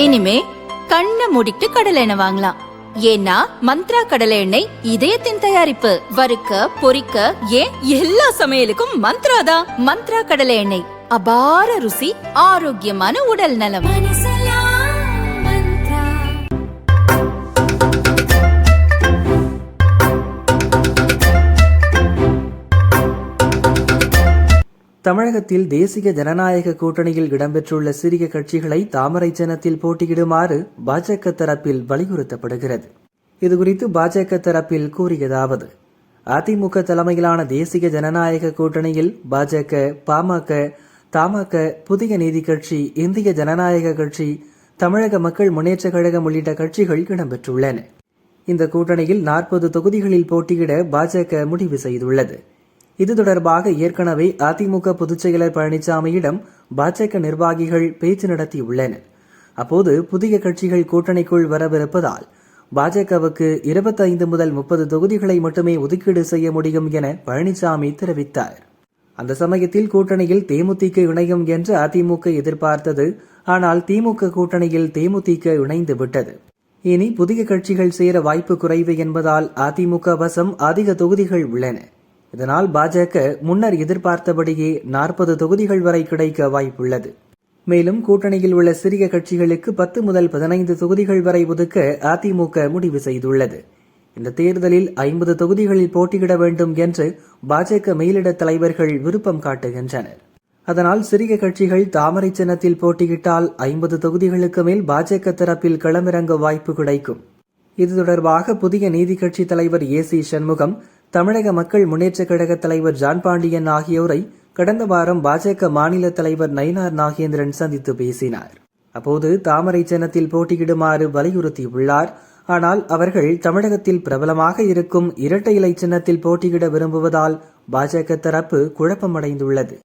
இனிமே கண்ணை மூடிட்டு கடலை எண்ணெய் வாங்கலாம். ஏன்னா மந்த்ரா கடலை எண்ணெய் இதயத்தின் தயாரிப்பு. வறுக்க பொரிக்க ஏன் எல்லா சமையலுக்கும் மந்த்ரா தான். மந்த்ரா கடலை எண்ணெய், அபார ருசி, ஆரோக்கியமான உடல் நலம். தமிழகத்தில் தேசிய ஜனநாயக கூட்டணியில் இடம்பெற்றுள்ள சிறிய கட்சிகளை தாமரை சின்னத்தில் போட்டியிடுமாறு பாஜக தரப்பில் வலியுறுத்தப்படுகிறது. இதுகுறித்து பாஜக தரப்பில் கூறியதாவது: அதிமுக தலைமையிலான தேசிய ஜனநாயக கூட்டணியில் பாஜக, பாமக, தமாக, புதிய நீதி கட்சி, இந்திய ஜனநாயக கட்சி, தமிழக மக்கள் முன்னேற்ற கழகம் உள்ளிட்ட கட்சிகள் இடம்பெற்றுள்ளன. இந்த கூட்டணியில் 40 தொகுதிகளில் போட்டியிட பாஜக முடிவு செய்துள்ளது. இது தொடர்பாக ஏற்கனவே அதிமுக பொதுச் செயலர் பழனிசாமியிடம் பாஜக நிர்வாகிகள் பேச்சு நடத்தியுள்ளனர். அப்போது புதிய கட்சிகள் கூட்டணிக்குள் வரவிருப்பதால் பாஜகவுக்கு 25 முதல் 30 தொகுதிகளை மட்டுமே ஒதுக்கீடு செய்ய முடியும் என பழனிசாமி தெரிவித்தார். அந்த சமயத்தில் கூட்டணியில் தேமுதிக இணையும் என்று அதிமுக எதிர்பார்த்தது. ஆனால் திமுக கூட்டணியில் தேமுதிக இணைந்து விட்டது. இனி புதிய கட்சிகள் சேர வாய்ப்பு குறைவு என்பதால் அதிமுக வசம் அதிக தொகுதிகள் உள்ளன. இதனால் பாஜக முன்னர் எதிர்பார்த்தபடியே 40 தொகுதிகள் வரை கிடைக்க வாய்ப்புள்ளது. மேலும் கூட்டணியில் உள்ள சிறிய கட்சிகளுக்கு 10 முதல் 15 தொகுதிகள் வரை ஒதுக்க அதிமுக முடிவு செய்துள்ளது. இந்த தேர்தலில் 50 தொகுதிகளில் போட்டியிட வேண்டும் என்று பாஜக மேலிட தலைவர்கள் விருப்பம் காட்டுகின்றனர். அதனால் சிறிய கட்சிகள் தாமரை சின்னத்தில் போட்டியிட்டால் 50 தொகுதிகளுக்கு மேல் பாஜக தரப்பில் களமிறங்க வாய்ப்பு கிடைக்கும். இது தொடர்பாக புதிய நீதி கட்சி தலைவர் ஏசி சண்முகம், தமிழக மக்கள் முன்னேற்ற கழக தலைவர் ஜான் பாண்டியன் ஆகியோரை கடந்த வாரம் பாஜக மாநில தலைவர் நயினார் நாகேந்திரன் சந்தித்து பேசினார். அப்போது தாமரை சின்னத்தில் போட்டியிடுமாறு வலியுறுத்தியுள்ளார். ஆனால் அவர்கள் தமிழகத்தில் பிரபலமாக இருக்கும் இரட்டை இலை சின்னத்தில் போட்டியிட விரும்புவதால் பாஜக தரப்பு குழப்பமடைந்துள்ளது.